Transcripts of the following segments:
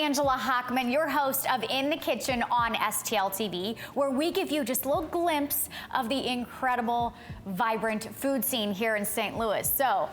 Angela Hochman, your host of In the Kitchen on STL TV, where we give you just a little glimpse of the incredible, vibrant food scene here in St. Louis. So,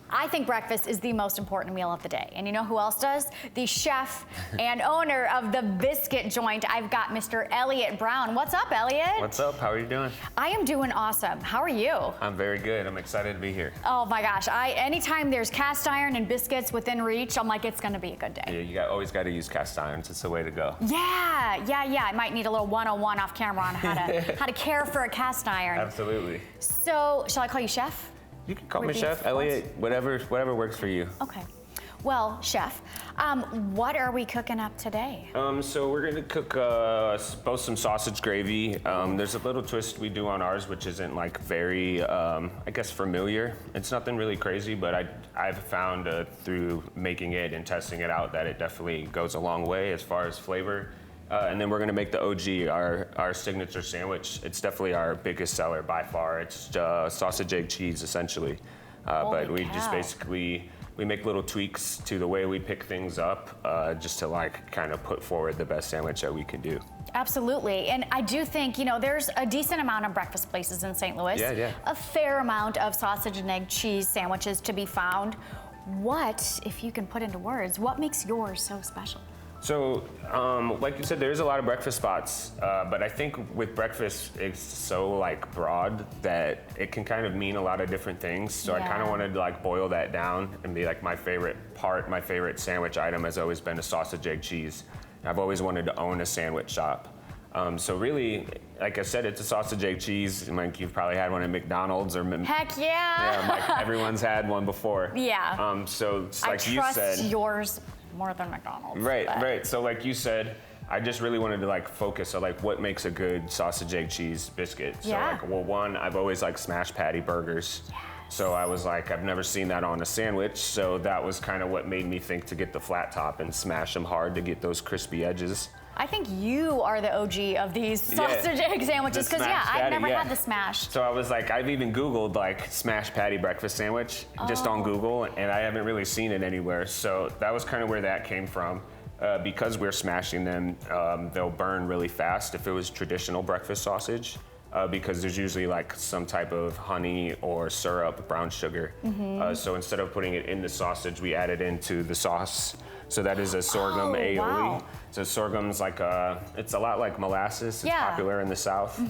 I think breakfast is the most important meal of the day. And you know who else does? The chef and owner of the Biscuit Joint. I've got Mr. Elliot Brown. What's up, Elliot? What's up? How are you doing? I am doing awesome. How are you? I'm very good. I'm excited to be here. Oh my gosh. Anytime there's cast iron and biscuits within reach, I'm like, it's gonna be a good day. Yeah, you always got to use cast irons. It's the way to go. Yeah. I might need a little 101 off camera on how to care for a cast iron. Absolutely. So, shall I call you chef? You can call me Chef Elliot, whatever works for you. Okay. Well, Chef, what are we cooking up today? So we're gonna cook both some sausage gravy. There's a little twist we do on ours, which isn't like very, I guess, familiar. It's nothing really crazy, but I've found through making it and testing it out that it definitely goes a long way as far as flavor. And then we're gonna make the OG, our signature sandwich. It's definitely our biggest seller by far. It's sausage, egg, cheese, essentially. But we just basically, we make little tweaks to the way we pick things up, just to like kind of put forward the best sandwich that we can do. Absolutely, and I do think, you know, there's a decent amount of breakfast places in St. Louis. Yeah. A fair amount of sausage and egg cheese sandwiches to be found. What, if you can put into words, what makes yours so special? So, like you said, there's a lot of breakfast spots, but I think with breakfast, it's so like broad that it can kind of mean a lot of different things. So I kind of wanted to like boil that down and be like my favorite sandwich item has always been a sausage, egg, cheese. I've always wanted to own a sandwich shop. So really, like I said, it's a sausage, egg, cheese. Like you've probably had one at McDonald's or heck yeah. Yeah, like everyone's had one before. Yeah. So it's like you said, I trust yours more than McDonald's. Right. So like you said, I just really wanted to like focus on like what makes a good sausage, egg, cheese biscuit. So like, well, one, I've always liked smash patty burgers. Yes. So I was like, I've never seen that on a sandwich. So that was kind of what made me think to get the flat top and smash them hard to get those crispy edges. I think you are the OG of these sausage egg sandwiches because I've never had the smash. So I was like, I've even Googled like smash patty breakfast sandwich just on Google, and I haven't really seen it anywhere. So that was kind of where that came from. Because we're smashing them, they'll burn really fast if it was traditional breakfast sausage. Because there's usually like some type of honey or syrup, brown sugar. So instead of putting it in the sausage, we add it into the sauce. So that is a sorghum aioli. Wow. So sorghum's like it's a lot like molasses. It's popular in the South.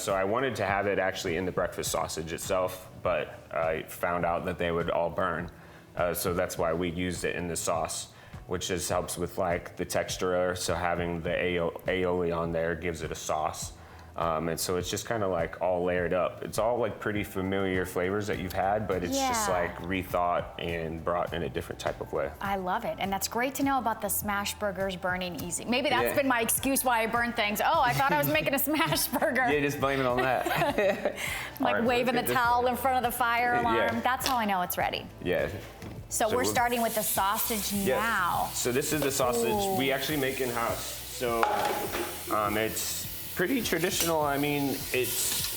So I wanted to have it actually in the breakfast sausage itself, but I found out that they would all burn. So that's why we used it in the sauce, which just helps with like the texture. So having the aioli on there gives it a sauce. And so it's just kind of like all layered up. It's all like pretty familiar flavors that you've had, but it's just like rethought and brought in a different type of way. I love it. And that's great to know about the smash burgers burning easy. Maybe that's been my excuse why I burn things. Oh, I thought I was making a smash burger. Yeah, just blame it on that. Like waving the towel in front of the fire alarm. That's how I know it's ready. Yeah. So we're starting with the sausage now. So this is the sausage we actually make in-house. So it's pretty traditional. I mean,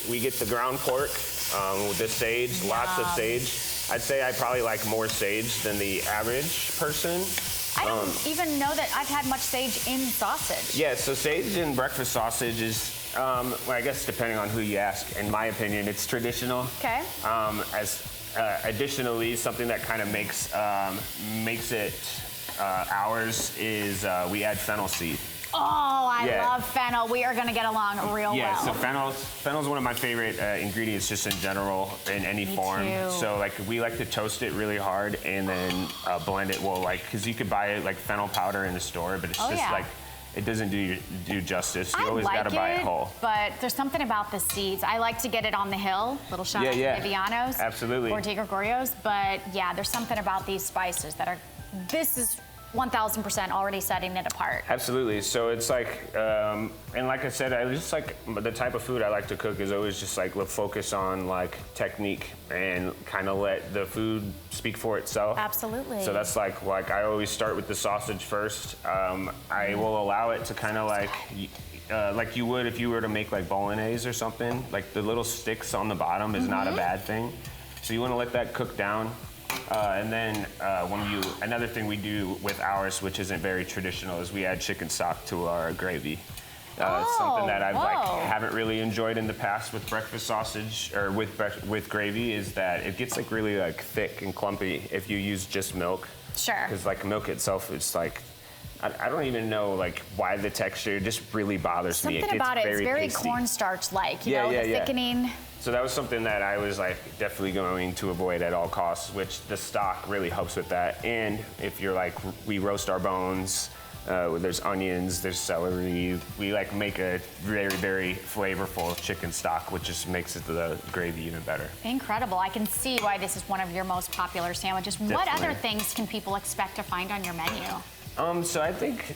we get the ground pork with the sage, lots of sage. I'd say I probably like more sage than the average person. I don't even know that I've had much sage in sausage. Yeah, so sage in breakfast sausage is, well, I guess depending on who you ask, in my opinion, it's traditional. Okay. Additionally, something that kind of makes it ours is we add fennel seed. Oh, I love fennel. We are going to get along real well. Yeah, so fennel's one of my favorite ingredients just in general, in any form. Too. So like we like to toast it really hard and then blend it. Well, like, because you could buy it like fennel powder in the store, but it's just like, it doesn't do justice. You always got to buy it whole. But there's something about the seeds. I like to get it on the hill. Little shout out to Viviano's. Absolutely. Or De Gregorio's. But yeah, there's something about these spices that are, this is 1000% already setting it apart. Absolutely. So it's like, and like I said, I just like the type of food I like to cook is always just like focus on like technique and kind of let the food speak for itself. Absolutely. So that's like I always start with the sausage first. I will allow it to kind of like you would if you were to make like bolognese or something. Like the little sticks on the bottom is not a bad thing. So you want to let that cook down. And then another thing we do with ours, which isn't very traditional, is we add chicken stock to our gravy. Something that haven't really enjoyed in the past with breakfast sausage or with gravy is that it gets like really like thick and clumpy if you use just milk. Sure. Because like milk itself, it's like I don't even know like why the texture just really bothers me. Something about it, it's very pasty. cornstarch-like, you know, the thickening. So that was something that I was like definitely going to avoid at all costs, which the stock really helps with that. And if you're like, we roast our bones, there's onions, there's celery. We like make a very, very flavorful chicken stock, which just makes the gravy even better. Incredible. I can see why this is one of your most popular sandwiches. Definitely. What other things can people expect to find on your menu? So I think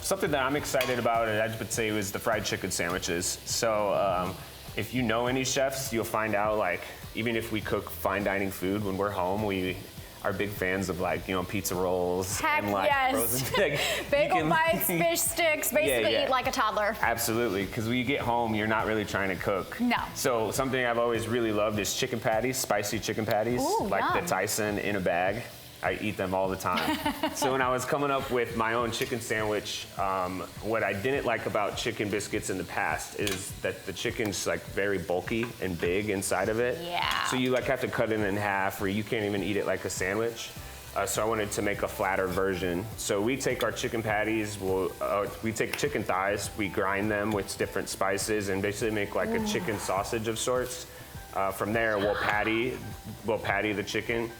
something that I'm excited about, I would say, was the fried chicken sandwiches. So if you know any chefs, you'll find out like even if we cook fine dining food when we're home, we are big fans of like, you know, pizza rolls. Heck and like yes. frozen, like, Bagel bites, fish sticks, basically yeah. eat like a toddler. Absolutely, because when you get home, you're not really trying to cook. No. So something I've always really loved is chicken patties, spicy chicken patties. Ooh, like yum. the Tyson in a bag. I eat them all the time. So when I was coming up with my own chicken sandwich, what I didn't like about chicken biscuits in the past is that the chicken's like very bulky and big inside of it. Yeah. So you like have to cut it in half, or you can't even eat it like a sandwich. So I wanted to make a flatter version. So we take our chicken patties, we take chicken thighs, we grind them with different spices and basically make like a chicken sausage of sorts. From there, we'll patty the chicken.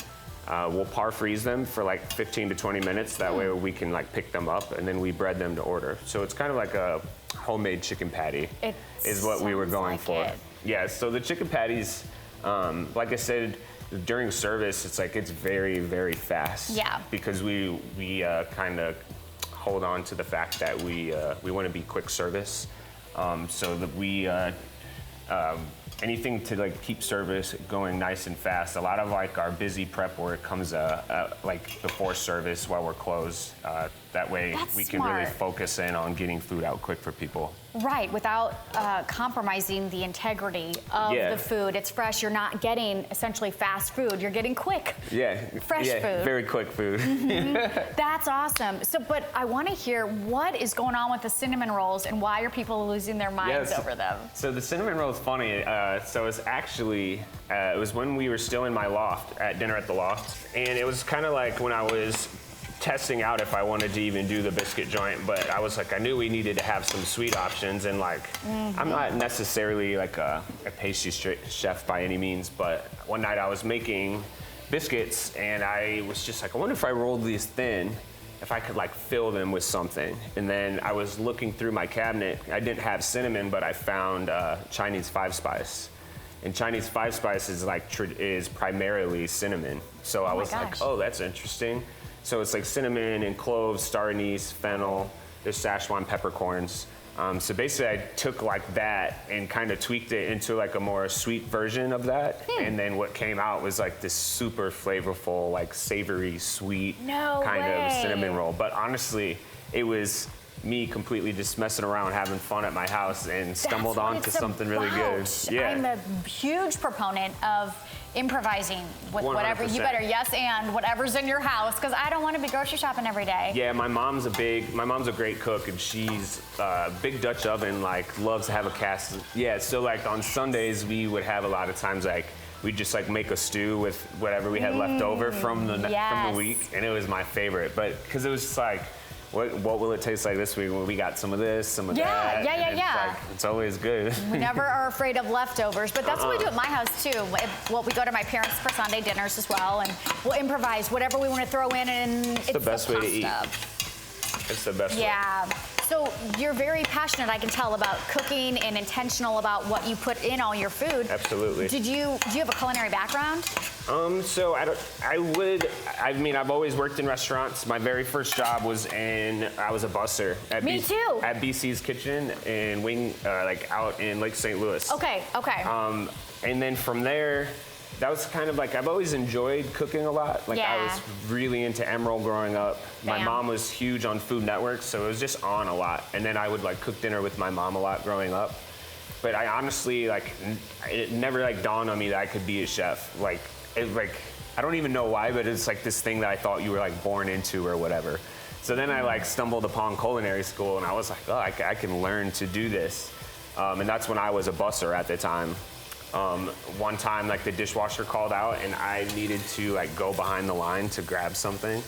We'll par freeze them for like 15 to 20 minutes. That way we can like pick them up and then we bread them to order. So it's kind of like a homemade chicken patty is what we were going for. Yeah, so the chicken patties, like I said, during service, it's very, very fast. Yeah. Because we kind of hold on to the fact that we want to be quick service. So that we, anything to like keep service going nice and fast. A lot of like our busy prep work comes like before service while we're closed. That way we can really focus in on getting food out quick for people. Right, without compromising the integrity of the food. It's fresh. You're not getting essentially fast food. You're getting quick, fresh food. Very quick food. Mm-hmm. That's awesome. So, but I want to hear what is going on with the cinnamon rolls and why are people losing their minds over them? So the cinnamon roll is funny. So it's actually, it was when we were still in my loft, at dinner at the loft. And it was kind of like when I was testing out if I wanted to even do the biscuit joint, but I was like, I knew we needed to have some sweet options, and like, I'm not necessarily like a pastry chef by any means, but one night I was making biscuits and I was just like, I wonder if I rolled these thin, if I could like fill them with something. And then I was looking through my cabinet. I didn't have cinnamon, but I found Chinese 5-spice. And Chinese 5-spice is primarily cinnamon. So I was like, oh, that's interesting. So it's like cinnamon and cloves, star anise, fennel, there's Szechuan peppercorns. So basically I took like that and kind of tweaked it into like a more sweet version of that. And then what came out was like this super flavorful, like savory, sweet kind of cinnamon roll. But honestly, it was me completely just messing around, having fun at my house, and stumbled onto something really good. Yeah. I'm a huge proponent of improvising with 100%. Whatever you better and whatever's in your house, because I don't want to be grocery shopping every day. Yeah, my mom's a great cook, and she's big Dutch oven, like loves to have a cast. Yeah, so like on Sundays we would have a lot of times like we'd just like make a stew with whatever we had left over from the week, and it was my favorite. But because it was just like, what will it taste like this week? Well, we got some of this, some of that. Yeah. It's always good. We never are afraid of leftovers, but that's what we do at my house too. Well, we go to my parents for Sunday dinners as well, and we'll improvise whatever we want to throw in, and it's the best way to eat. It's the best way. Yeah. So you're very passionate, I can tell, about cooking and intentional about what you put in all your food. Absolutely. Do you have a culinary background? So I've always worked in restaurants. My very first job was I was a busser at at BC's Kitchen in out in Lake St. Louis. Okay. And then from there, that was kind of like, I've always enjoyed cooking a lot. Like I was really into Emerald growing up. My mom was huge on Food Network, so it was just on a lot. And then I would like cook dinner with my mom a lot growing up. But I honestly, it never like dawned on me that I could be a chef. I don't even know why, but it's like this thing that I thought you were like born into or whatever. So then I like stumbled upon culinary school, and I was like, oh, I can learn to do this. And that's when I was a busser at the time. One time, like the dishwasher called out, and I needed to like go behind the line to grab something.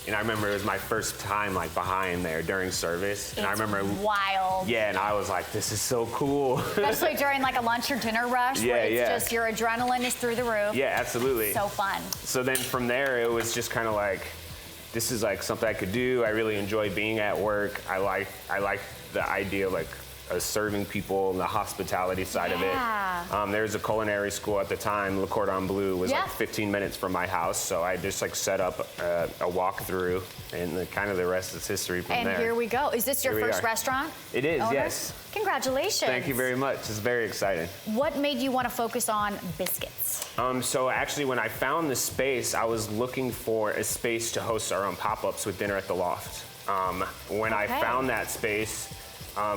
And I remember it was my first time like behind there during service. And I remember wild. Yeah, and I was like, this is so cool. Especially during like a lunch or dinner rush where it's just your adrenaline is through the roof. Yeah, absolutely. So fun. So then from there, it was just kind of like, this is like something I could do. I really enjoy being at work. I like the idea of like serving people and the hospitality side of it. There was a culinary school at the time, Le Cordon Bleu, was like 15 minutes from my house. So I just like set up a walkthrough, and kind of the rest is history from there. And here we go. Is this your first restaurant? It is, yes. Congratulations. Thank you very much. It's very exciting. What made you want to focus on biscuits? So actually, when I found the space, I was looking for a space to host our own pop-ups with Dinner at the Loft. When I found that space,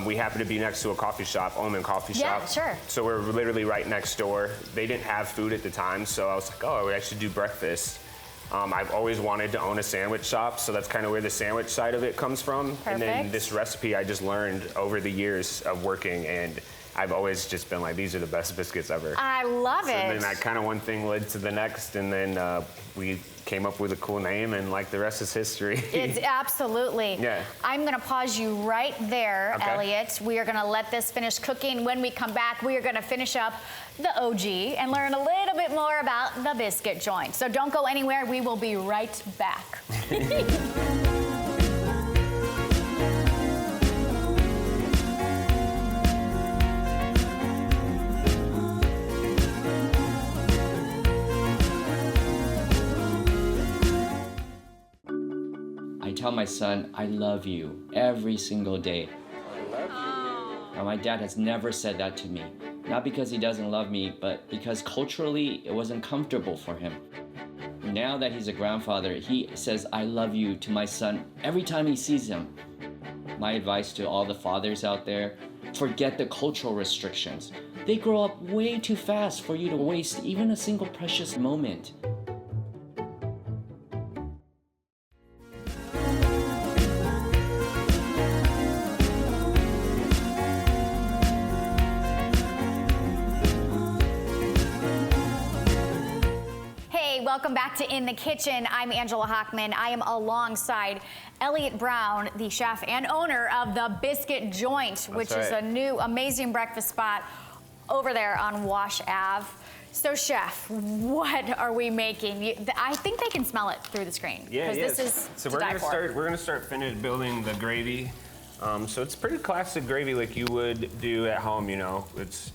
we happened to be next to a coffee shop, Omen Coffee Shop. Yeah, sure. So we're literally right next door. They didn't have food at the time, so I was like, oh, I should do breakfast. I've always wanted to own a sandwich shop, so that's kind of where the sandwich side of it comes from. Perfect. And then this recipe I just learned over the years of working, and I've always just been like, these are the best biscuits ever. I love it. And then that kind of one thing led to the next, and then we came up with a cool name, and like the rest is history. It's absolutely. Yeah. I'm gonna pause you right there, Elliot. We are gonna let this finish cooking. When we come back, we are gonna finish up the OG and learn a little bit more about the Biscuit Joint. So don't go anywhere, we will be right back. I tell my son, I love you every single day. I love you. Now, my dad has never said that to me. Not because he doesn't love me, but because culturally it wasn't comfortable for him. Now that he's a grandfather, he says, I love you to my son every time he sees him. My advice to all the fathers out there, forget the cultural restrictions. They grow up way too fast for you to waste even a single precious moment. Welcome back to In the Kitchen. I'm Angela Hochman. I am alongside Elliot Brown, the chef and owner of the Biscuit Joint, which is a new amazing breakfast spot over there on Wash Ave. So, chef, what are we making? I think they can smell it through the screen. Yeah, this is so we're gonna start building the gravy. So it's pretty classic gravy like you would do at home. You know,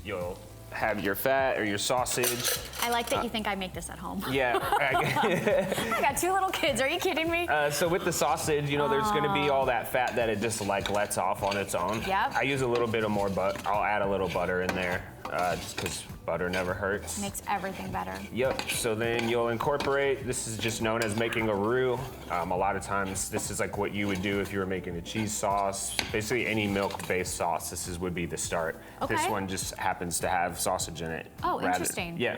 you'll have your fat or your sausage. I like that you think I make this at home. Yeah. I got two little kids. Are you kidding me? So with the sausage, you know, there's going to be all that fat that it just like lets off on its own. Yep. I use a little bit of more butter. I'll add a little butter in there just because butter never hurts. Makes everything better. Yep. So then you'll incorporate, this is just known as making a roux. A lot of times this is like what you would do if you were making a cheese sauce. Basically any milk-based sauce, would be the start. Okay. This one just happens to have sausage in it. Oh, interesting. Yeah.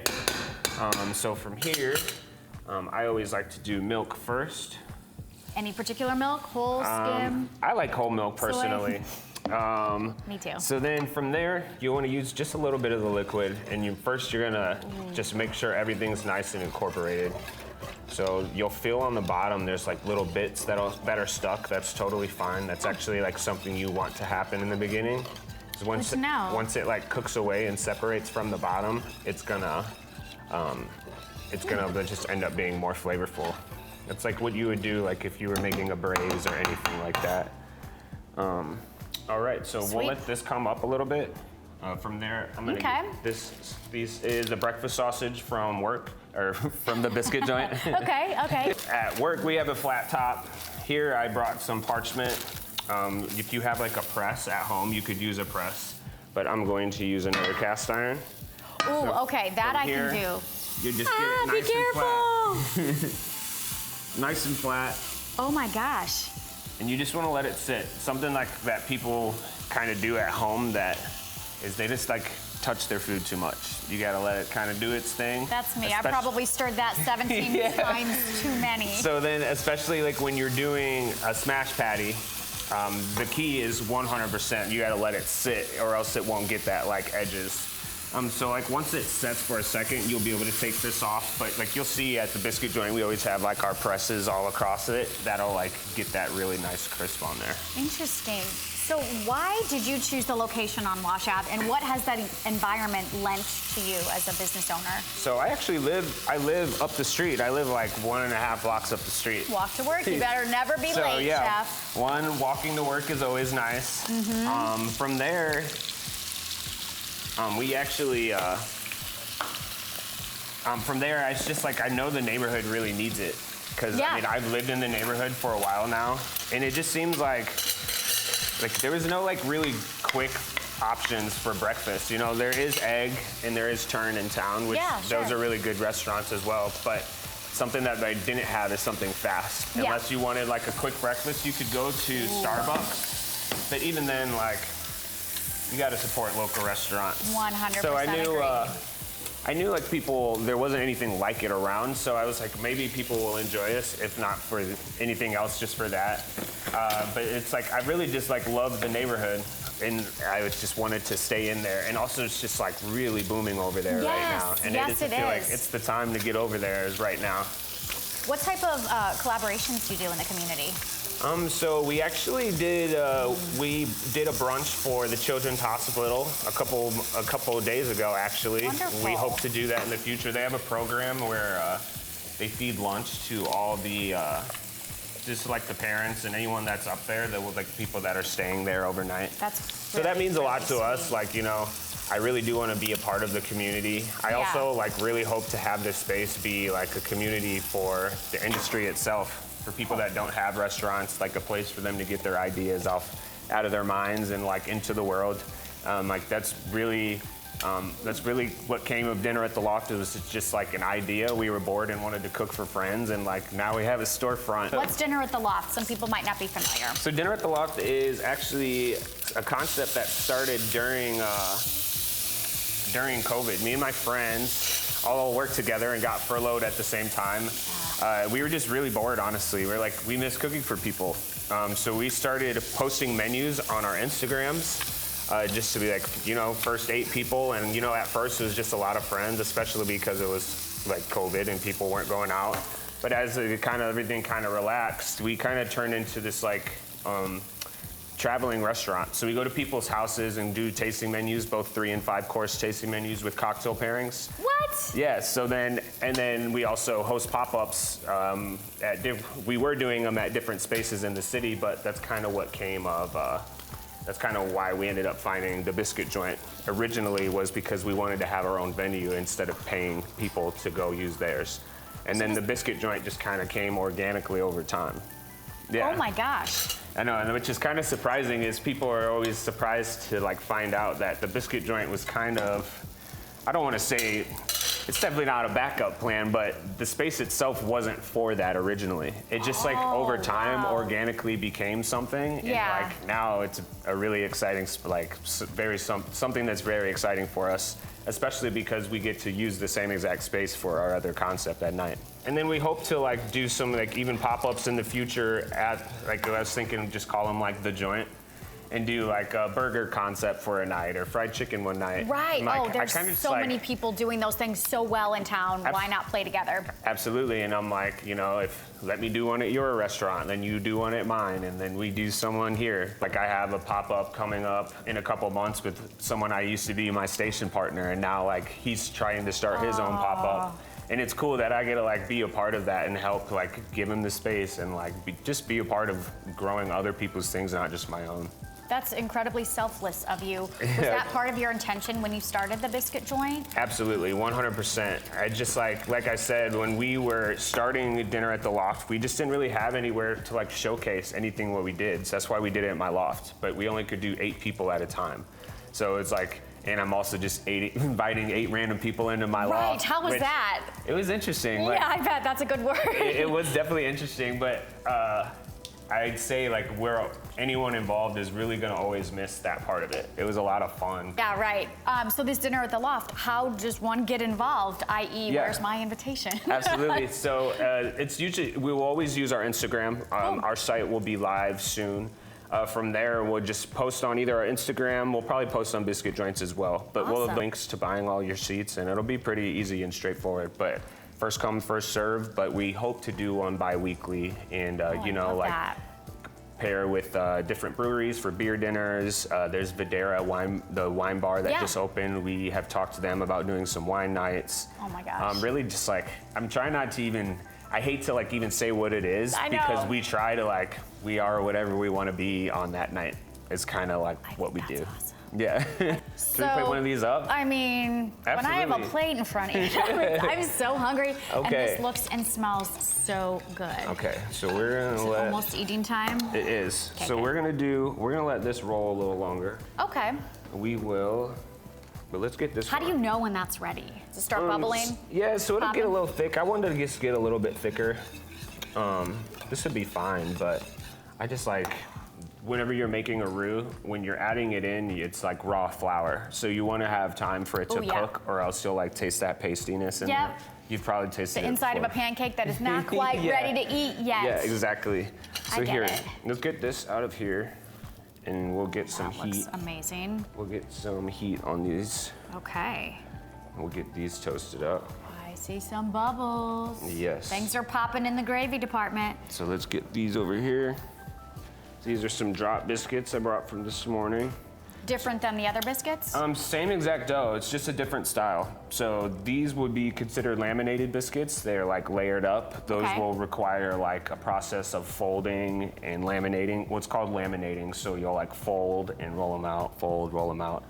So from here, I always like to do milk first. Any particular milk? Whole, skim? I like whole milk personally. Me too. So then from there, you want to use just a little bit of the liquid, and you're gonna just make sure everything's nice and incorporated. So you'll feel on the bottom there's like little bits that are stuck. That's totally fine. That's actually like something you want to happen in the beginning. Once it like cooks away and separates from the bottom, it's gonna just end up being more flavorful. It's like what you would do like if you were making a braise or anything like that. All right, so we'll let this come up a little bit. From there, I'm gonna get this is a breakfast sausage from work, or from the Biscuit Joint. Okay. At work, we have a flat top. Here, I brought some parchment. If you have like a press at home, you could use a press, but I'm going to use another cast iron. Ooh, okay, that I can do. You just get it nice be careful. and flat. Nice and flat. Oh my gosh. And you just want to let it sit. Something like that people kind of do at home that is they just like touch their food too much. You gotta let it kind of do its thing. That's me. I probably stirred that 17 times too many. So then, especially like when you're doing a smash patty, the key is 100%. You gotta let it sit, or else it won't get that like edges. So like once it sets for a second, you'll be able to take this off. But like you'll see at the Biscuit Joint, we always have like our presses all across it. That'll like get that really nice crisp on there. Interesting. So why did you choose the location on Wash Ave, and what has that environment lent to you as a business owner? So I actually live up the street. I live like 1.5 blocks up the street. Walk to work, you better never be late, yeah, Chef. walking to work is always nice. From there, we actually, from there, it's just like, I know the neighborhood really needs it. Because, I mean, I've lived in the neighborhood for a while now, and it just seems like there was no like really quick options for breakfast. You know, there is Egg and there is Turn in town, which those are really good restaurants as well. But something that I didn't have is something fast. Unless you wanted like a quick breakfast, you could go to Starbucks. But even then, like, you got to support local restaurants. 100% So agree. I knew like people, there wasn't anything like it around, so I was like, maybe people will enjoy this, if not for anything else, just for that. But it's like, I really just like love the neighborhood, and I just wanted to stay in there. And also it's just like really booming over there right now. And I feel like it's the time to get over there is right now. What type of collaborations do you do in the community? So we actually did a brunch for the Children's Hospital a couple of days ago, actually. Wonderful. We hope to do that in the future. They have a program where they feed lunch to all the just like the parents and anyone that's up there, like people that are staying there overnight. That's so that means a lot to us. Like, you know, I really do want to be a part of the community. I also like really hope to have this space be like a community for the industry itself. For people that don't have restaurants, like a place for them to get their ideas out of their minds and like into the world. Like that's really what came of Dinner at the Loft. It was just like an idea. We were bored and wanted to cook for friends, and like now we have a storefront. What's Dinner at the Loft? Some people might not be familiar. So Dinner at the Loft is actually a concept that started during COVID. Me and my friends all worked together and got furloughed at the same time. We were just really bored, honestly. We're like, we miss cooking for people. So we started posting menus on our Instagrams just to be like, you know, first 8 people. And, you know, at first it was just a lot of friends, especially because it was like COVID and people weren't going out. But as everything kind of relaxed, we kind of turned into this like traveling restaurant. So we go to people's houses and do tasting menus, both 3- and 5-course tasting menus with cocktail pairings. What? Yeah, so then we also host pop-ups. We were doing them at different spaces in the city, but that's kind of what came of, that's kind of why we ended up finding the Biscuit Joint. Originally was because we wanted to have our own venue instead of paying people to go use theirs. And then the Biscuit Joint just kind of came organically over time. Yeah. Oh my gosh. I know, and which is kind of surprising is people are always surprised to like find out that the Biscuit Joint was kind of, I don't want to say, it's definitely not a backup plan, but the space itself wasn't for that originally. It just like over time organically became something. And like now it's a really exciting, like something that's very exciting for us, especially because we get to use the same exact space for our other concept at night. And then we hope to like do some like even pop-ups in the future at, like I was thinking just call them like The Joint, and do like a burger concept for a night or fried chicken one night. Right, Like, there's so many people doing those things so well in town. Why not play together? Absolutely, and I'm like, you know, let me do one at your restaurant, then you do one at mine, and then we do someone here. Like I have a pop-up coming up in a couple months with someone I used to be my station partner, and now like he's trying to start his own pop-up. And it's cool that I get to like be a part of that and help like give him the space and like just be a part of growing other people's things, not just my own. That's incredibly selfless of you. Was that part of your intention when you started the Biscuit Joint? Absolutely, 100%. I just like I said, when we were starting Dinner at the Loft, we just didn't really have anywhere to like showcase anything what we did. So that's why we did it at my loft. But we only could do 8 people at a time. So it's like, and I'm also just inviting 8 random people into my loft. Right, how was that? It was interesting. Yeah, I bet, that's a good word. It was definitely interesting, but I'd say like where anyone involved is really gonna always miss that part of it. It was a lot of fun. Yeah, right. So this dinner at the Loft, how does one get involved, i.e. Yeah. where's my invitation? Absolutely. So it's usually, we will always use our Instagram. Our site will be live soon. From there, we'll just post on either our Instagram. We'll probably post on Biscuit Joints as well. But we'll have Awesome. links to buying all your seats, and it'll be pretty easy and straightforward. But first come, first serve. But we hope to do one bi-weekly, and you know, love like that. pair with different breweries for beer dinners. There's Videra wine, the wine bar that just opened. We have talked to them about doing some wine nights. Oh my gosh. Really just like, I'm trying not to even, I hate to like even say what it is, I know. because we try to like, we are whatever we want to be on that night. It's kind of like what we do. Awesome. Yeah. Should we play one of these up? I mean, when I have a Absolutely. plate in front of me, I'm so hungry. And Okay. this looks and smells so good. Okay, so we're Is gonna it let, almost eating time? it is. Okay, So good. we're gonna let this roll a little longer. Okay. We will, but let's get this How do one. you know when that's ready? Does it start bubbling? Yeah, so it'll get a Popping? little thick. I wanted to just get a little bit thicker. This would be fine, but I just like, whenever you're making a roux, when you're adding it in, it's like raw flour. So you want to have time for it to Oh, yeah. cook, or else you'll like taste that pastiness in Yep. there. You've probably tasted The it inside of a before. pancake that is not quite Yeah. ready to eat yet. Yeah, exactly. So get here, it. let's get this out of here, and we'll get some That looks heat. amazing. We'll get some heat on these. Okay. We'll get these toasted up. I see some bubbles. Yes. Things are popping in the gravy department. So let's get these over here. These are some drop biscuits I brought from this morning. Different than the other biscuits? Same exact dough, it's just a different style. So these would be considered laminated biscuits. They're like layered up. Those Okay. will require like a process of folding and laminating, what's called laminating. So you'll like fold and roll them out, fold, roll them out.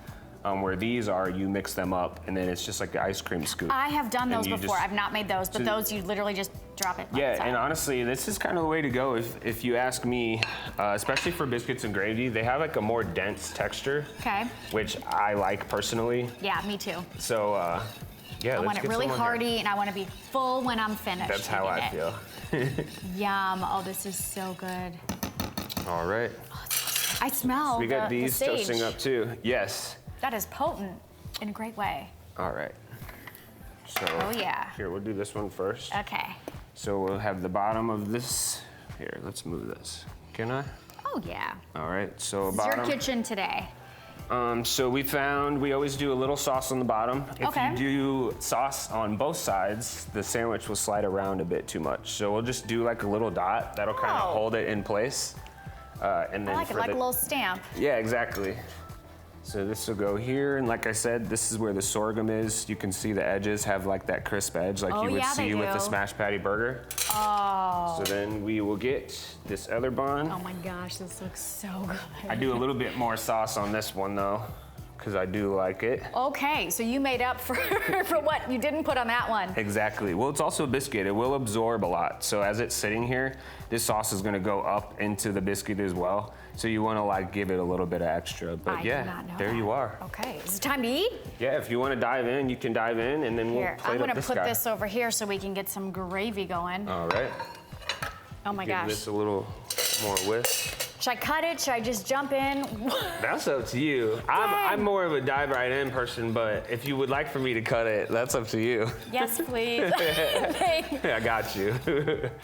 Where these are, you mix them up, and then it's just like the ice cream scoop. I have done And those you before. just- I've not made those, but so- those you literally just drop it. Yeah, inside. and honestly, this is kind of the way to go if you ask me, especially for biscuits and gravy. They have like a more dense texture, Okay. which I like personally. Yeah, me too. So, yeah, I let's want it get really some on here. hearty, and I want to be full when I'm finished. That's how eating I it. feel. Yum. Oh, this is so good. All right. I smell We got the these sage. toasting up too. Yes. That is potent in a great way. All right. So, Oh, yeah. here, we'll do this one first. Okay. So we'll have the bottom of this. Here, let's move this. Can I? Oh, yeah. All right, so It's your bottom. kitchen today. So we always do a little sauce on the bottom. If Okay. you do sauce on both sides, the sandwich will slide around a bit too much. So we'll just do like a little dot. That'll kind Oh. of hold it in place. And then I like it, for like a the- little stamp. Yeah, exactly. So this will go here, and like I said, this is where the sorghum is. You can see the edges have like that crisp edge like Oh, you would yeah, they see with a do. smash patty burger. Oh. So then we will get this other bun. Oh my gosh, this looks so good. I do a little bit more sauce on this one though, because I do like it. Okay, so you made up for, for what you didn't put on that one. Exactly. Well, it's also a biscuit. It will absorb a lot. So as it's sitting here, this sauce is gonna go up into the biscuit as well. So you wanna like give it a little bit of extra. But I did yeah, not know there that. you are. Okay, is it time to eat? Yeah, if you wanna dive in, you can dive in, and then we'll Here, plate I'm up gonna this put guy. this over here so we can get some gravy going. All right. Oh my Give gosh. this a little more whisk. Should I cut it? Should I just jump in? That's up to you. I'm more of a dive right in person, but if you would like for me to cut it, that's up to you. Yes, please. Thank- I got you.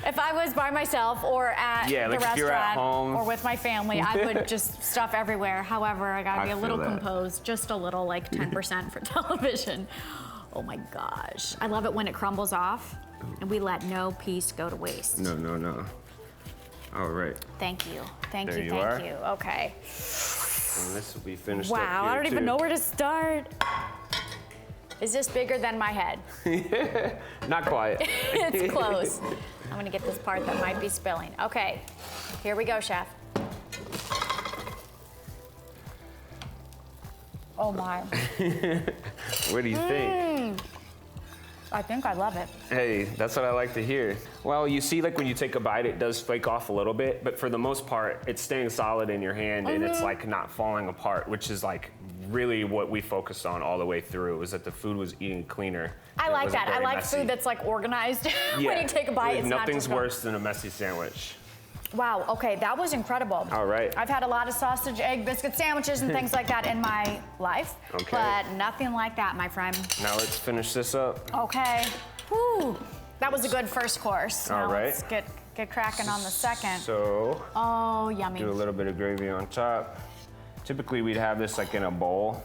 If I was by myself or at Yeah, the like if you're at restaurant home. or with my family, I would just stuff everywhere. However, I gotta I be a feel little that. composed, just a little, like 10% for television. Oh my gosh. I love it when it crumbles off and we let no piece go to waste. No, no, no. All right. Thank you. Thank There you, you thank are. you. Okay. And this will be finished Wow, up here I don't even too. know where to start. Is this bigger than my head? Not quite. It's close. I'm gonna get this part that might be spilling. Okay, here we go, chef. Oh my, What do you think? I think I love it. Hey, that's what I like to hear. Well, you see, like when you take a bite, it does flake off a little bit, but for the most part, it's staying solid in your hand and it's like not falling apart, which is like really what we focused on all the way through, was that the food was eating cleaner. I and it like wasn't that. I very like messy. food that's like organized. Yeah. When you take a bite, it's not Nothing's just going- worse than a messy sandwich. Wow, okay, that was incredible. All right. I've had a lot of sausage, egg, biscuit sandwiches and things like that in my life. Okay. But nothing like that, my friend. Now let's finish this up. Okay. Whew. That was a good first course. All Now right. let's get cracking on the second. So, Oh, yummy. do a little bit of gravy on top. Typically, we'd have this like in a bowl,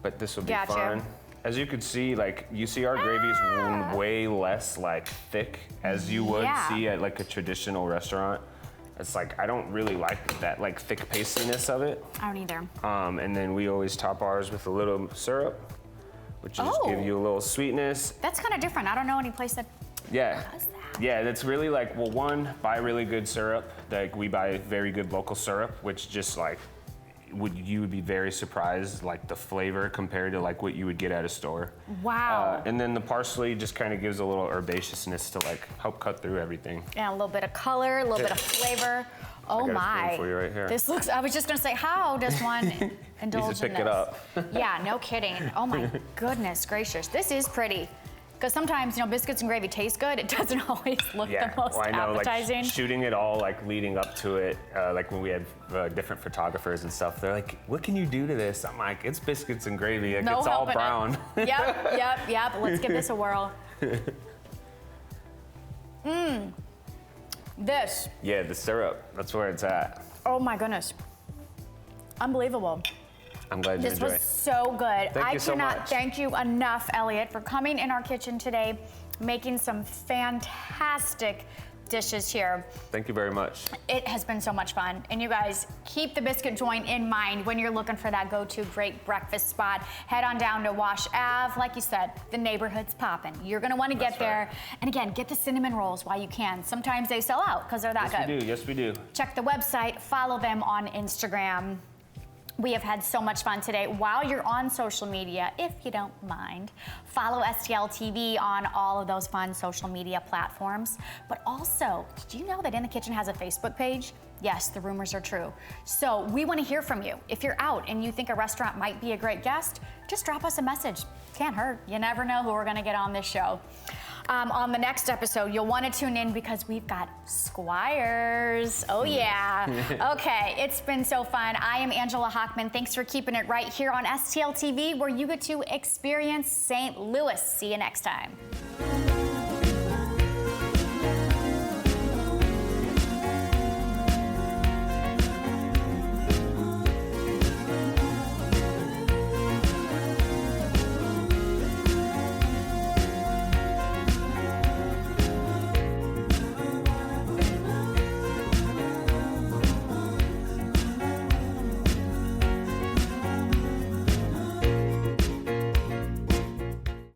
but this will be Gotcha. fun. As you can see, like you see our gravy is way less like thick as you would Yeah. see at like a traditional restaurant. It's like, I don't really like that like thick pastiness of it. I don't either. And then we always top ours with a little syrup, which just Oh. give you a little sweetness. That's kind of different. I don't know any place that Yeah. does that. Yeah, that's really like, well, one, buy really good syrup. Like we buy very good local syrup, which just like, you would be very surprised, like the flavor compared to like what you would get at a store. Wow. And then the parsley just kind of gives a little herbaceousness to like help cut through everything. And a little bit of color, a little bit of flavor. Oh got a my. spoon for you right here. This looks, I was just gonna say, how does one indulge Needs to in pick it this? up. Yeah, no kidding. Oh my goodness gracious. This is pretty. Because sometimes, you know, biscuits and gravy taste good. It doesn't always look the most well, I know, appetizing. like shooting it all like leading up to it, like when we had different photographers and stuff, they're like, what can you do to this? I'm like, it's biscuits and gravy, like, No it's all helping it. brown. Yep. Let's give this a whirl. This, Yeah, the syrup, that's where it's at. oh my goodness. Unbelievable. I'm glad you This enjoy was it. so good. Thank you so cannot much. thank you enough, Elliot, for coming in our kitchen today, making some fantastic dishes here. Thank you very much. It has been so much fun. And you guys, keep the Biscuit Joint in mind when you're looking for that go-to great breakfast spot. Head on down to Wash Ave. Like you said, the neighborhood's popping. You're gonna wanna get That's there. right. And again, get the cinnamon rolls while you can. Sometimes they sell out because they're that Yes, good. we do. Yes, we do. Check the website, follow them on Instagram. We have had so much fun today. While you're on social media, if you don't mind, follow STL TV on all of those fun social media platforms. But also, did you know that In the Kitchen has a Facebook page? Yes, the rumors are true. So we want to hear from you. If you're out and you think a restaurant might be a great guest, just drop us a message. Can't hurt. You never know who we're going to get on this show. On the next episode, you'll want to tune in because we've got Squires. Oh, yeah. Okay, it's been so fun. I am Angela Hochman. Thanks for keeping it right here on STL TV, where you get to experience St. Louis. See you next time.